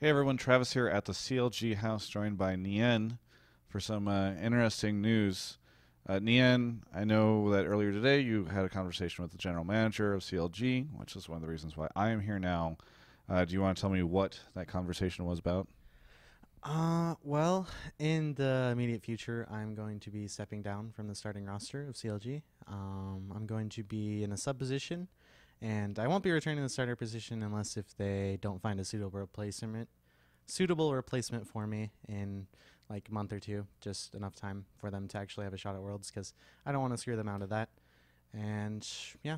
Hey everyone, Travis here at the CLG house, joined by Nien for some interesting news. Nien, I know that earlier today you had a conversation with the general manager of CLG, which is one of the reasons why I am here now. Do you want to tell me what that conversation was about? Well, in the immediate future, I'm going to be stepping down from the starting roster of CLG. I'm going to be in a sub position, and I won't be returning to the starter position unless if they don't find a suitable replacement for me in like a month or two, just enough time for them to actually have a shot at Worlds, because I don't want to screw them out of that. And yeah.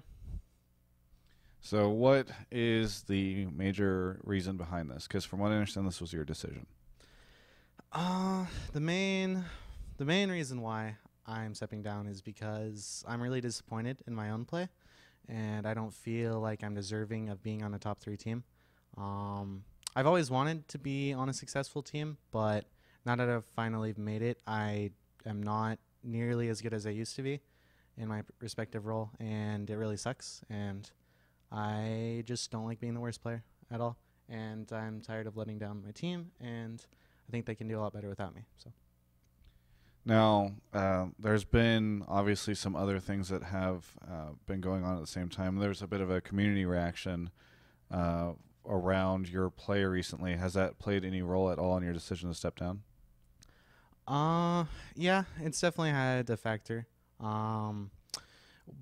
So, what is the major reason behind this? Because from what I understand, this was your decision. Uh, the main the main reason why I'm stepping down is because I'm really disappointed in my own play, and I don't feel like I'm deserving of being on a top three team. Um, I've always wanted to be on a successful team, but now that I've finally made it, I am not nearly as good as I used to be in my respective role, and it really sucks. And I just don't like being the worst player at all, and I'm tired of letting down my team, and I think they can do a lot better without me. So. Now, there's been obviously some other things that have been going on at the same time. There's a bit of a community reaction uh, around your play recently. Has that played any role at all in your decision to step down? Uh, yeah, it's definitely had a factor. Um,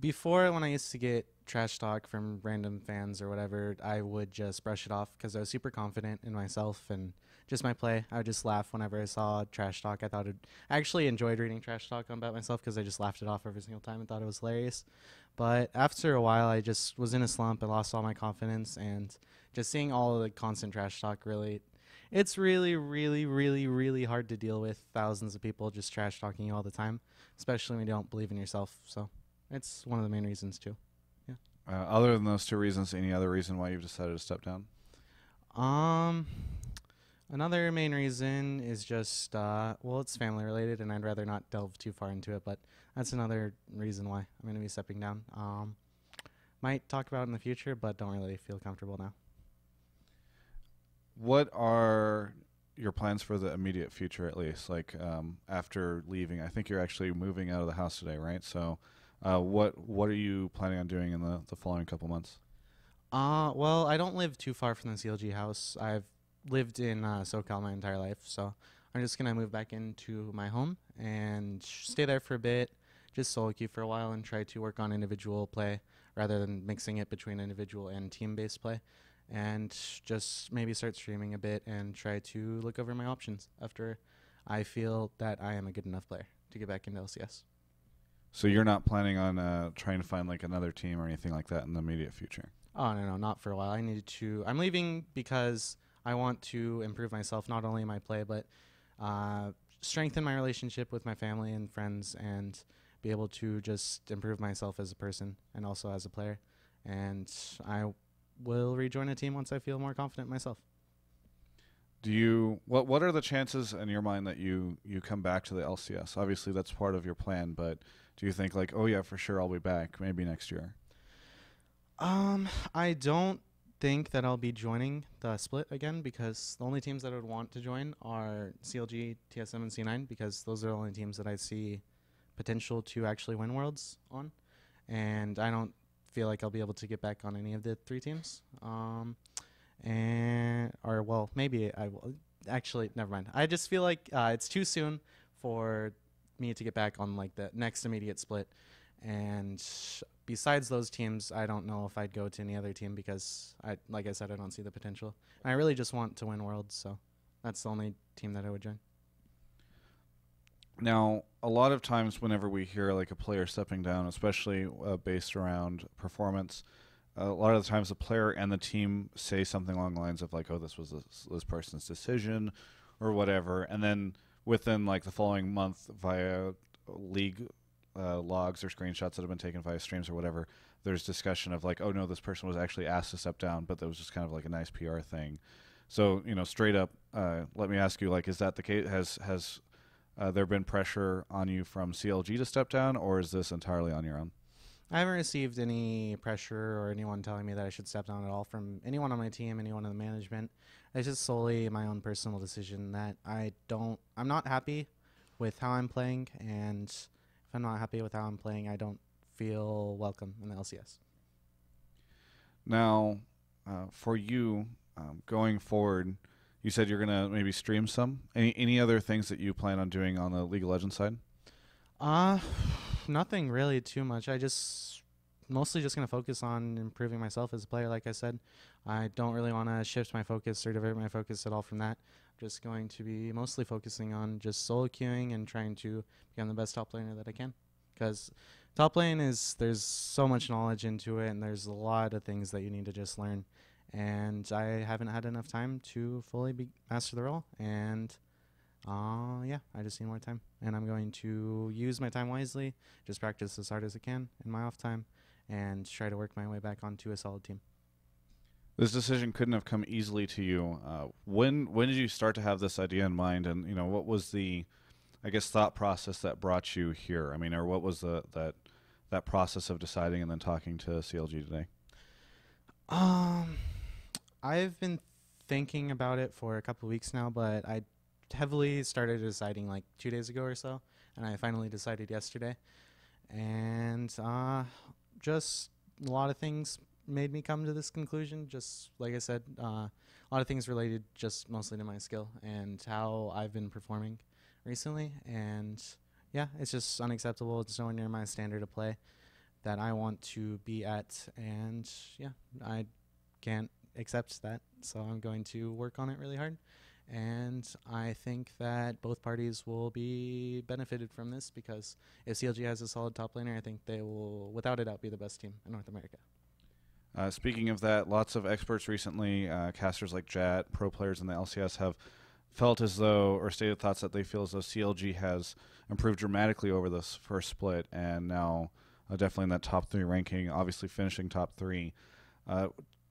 Before, when I used to get trash talk from random fans or whatever, I would just brush it off because I was super confident in myself and just my play. I would just laugh whenever I saw trash talk. I actually enjoyed reading trash talk about myself because I just laughed it off every single time and thought it was hilarious. But after a while, I just was in a slump. I lost all my confidence, and just seeing all of the constant trash talk it's really, really, really, really hard to deal with thousands of people just trash talking you all the time, especially when you don't believe in yourself. So it's one of the main reasons too. Yeah. Other than those two reasons, any other reason why you've decided to step down? Um. Another main reason is just well, it's family related, and I'd rather not delve too far into it. But that's another reason why I'm going to be stepping down. Might talk about it in the future, but don't really feel comfortable now. What are your plans for the immediate future, at least? Like after leaving, I think you're actually moving out of the house today, right? So, what are you planning on doing in the following couple months? Well, I don't live too far from the CLG house. I've lived in SoCal my entire life, so I'm just gonna move back into my home and stay there for a bit, just solo queue for a while, and try to work on individual play rather than mixing it between individual and team-based play, and just maybe start streaming a bit and try to look over my options after I feel that I am a good enough player to get back into LCS. So you're not planning on trying to find like another team or anything like that in the immediate future? Oh no, no, not for a while. I needed to. I'm leaving because I want to improve myself, not only in my play, but uh, strengthen my relationship with my family and friends, and be able to just improve myself as a person and also as a player. And I will rejoin a team once I feel more confident myself. What are the chances in your mind that you come back to the LCS? Obviously, that's part of your plan, but do you think like, oh yeah, for sure I'll be back, maybe next year? I don't think that I'll be joining the split again, because the only teams that I would want to join are CLG, TSM, and C9, because those are the only teams that I see potential to actually win Worlds on, and I don't feel like I'll be able to get back on any of the three teams. And or well, maybe I will. Actually, never mind. I just feel like it's too soon for me to get back on like the next immediate split. And besides those teams, I don't know if I'd go to any other team because like I said, I don't see the potential. And I really just want to win Worlds, so that's the only team that I would join. Now, a lot of times whenever we hear like a player stepping down, especially based around performance, a lot of the times the player and the team say something along the lines of like, "Oh, this was this person's decision," or whatever, and then within like the following month, via league logs or screenshots that have been taken via streams or whatever, there's discussion of like, "Oh no, this person was actually asked to step down, but that was just kind of like a nice PR thing." So straight up, let me ask you, like, is that the case? Has there been pressure on you from CLG to step down, or is this entirely on your own? I haven't received any pressure or anyone telling me that I should step down at all from anyone on my team, anyone in the management. It's just solely my own personal decision that I'm not happy with how I'm playing, and if I'm not happy with how I'm playing, I don't feel welcome in the LCS. Now, for you, going forward, you said you're gonna maybe stream some. Any other things that you plan on doing on the League of Legends side? Uh, Nothing really too much. I just mostly just gonna focus on improving myself as a player. Like I said, I don't really want to shift my focus or divert my focus at all from that. Just going to be mostly focusing on just solo queuing and trying to become the best top laner that I can. Because top lane there's so much knowledge into it, and there's a lot of things that you need to just learn. And I haven't had enough time to fully master the role. And yeah, I just need more time, and I'm going to use my time wisely. Just practice as hard as I can in my off time, and try to work my way back onto a solid team. This decision couldn't have come easily to you. When did you start to have this idea in mind, and what was the, I guess, thought process that brought you here? I mean, or what was that process of deciding and then talking to CLG today? Um, I've been thinking about it for a couple of weeks now, but I heavily started deciding like 2 days ago or so, and I finally decided yesterday. And just a lot of things made me come to this conclusion. Just like I said, a lot of things related just mostly to my skill and how I've been performing recently. And yeah, it's just unacceptable. It's nowhere near my standard of play that I want to be at. And yeah, I can't accept that. So I'm going to work on it really hard. And I think that both parties will be benefited from this, because if CLG has a solid top laner, I think they will, without a doubt, be the best team in North America. Speaking of that, lots of experts recently, casters like Jat, pro players in the LCS, have felt as though, or stated thoughts that they feel as though CLG has improved dramatically over this first split, and now definitely in that top 3 ranking, obviously finishing top 3.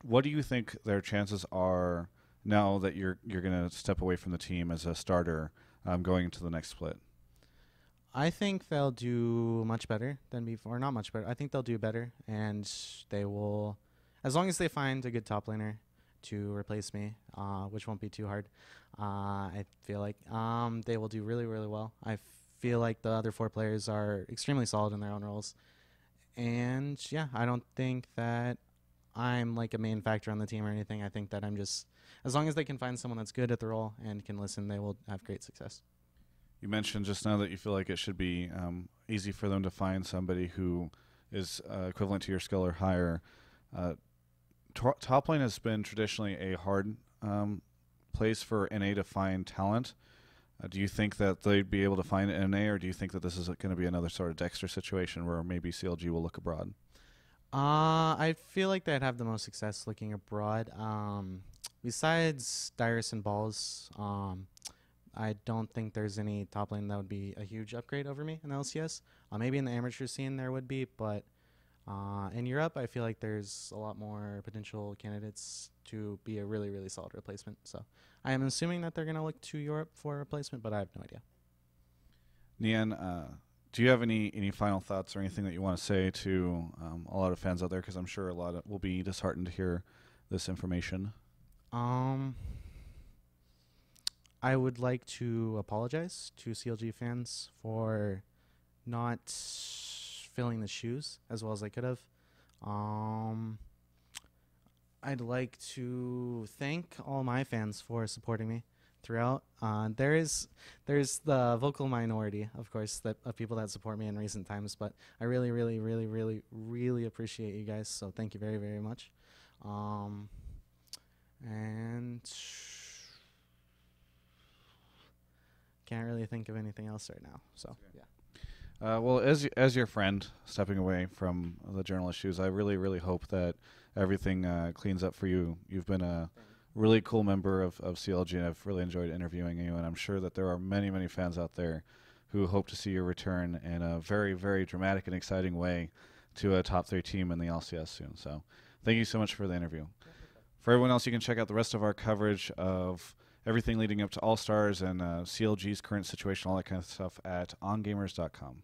What do you think their chances are now that you're going to step away from the team as a starter, going into the next split? I think they'll do much better than before. Not much better. I think they'll do better, and they will, as long as they find a good top laner to replace me, which won't be too hard. I feel like they will do really, really well. I feel like the other 4 players are extremely solid in their own roles. And yeah, I don't think that I'm like a main factor on the team or anything. I think that I'm just, as long as they can find someone that's good at the role and can listen, they will have great success. You mentioned just now that you feel like it should be easy for them to find somebody who is equivalent to your skill or higher. Top lane has been traditionally a hard place for NA to find talent. Do you think that they'd be able to find it in NA, or do you think that this is going to be another sort of Dexter situation where maybe CLG will look abroad? I feel like they'd have the most success looking abroad. Besides Dyrus and Balls, I don't think there's any top lane that would be a huge upgrade over me in the LCS. Maybe in the amateur scene there would be, but in Europe I feel like there's a lot more potential candidates to be a really, really solid replacement. So I am assuming that they're going to look to Europe for a replacement, but I have no idea. Nien, do you have any final thoughts or anything that you want to say to a lot of fans out there? Because I'm sure a lot will be disheartened to hear this information. I would like to apologize to CLG fans for not filling the shoes as well as I could have. I'd like to thank all my fans for supporting me throughout. There's the vocal minority, of course, of people that support me in recent times, but I really, really, really, really, really appreciate you guys. So thank you very, very much. And can't really think of anything else right now. So yeah. Well, as your friend stepping away from the journalist shoes, I really, really hope that everything cleans up for you. You've been a really cool member of CLG, and I've really enjoyed interviewing you, and I'm sure that there are many, many fans out there who hope to see your return in a very, very dramatic and exciting way to a top 3 team in the LCS soon. So thank you so much for the interview. For everyone else, you can check out the rest of our coverage of everything leading up to All-Stars and CLG's current situation, all that kind of stuff at ongamers.com.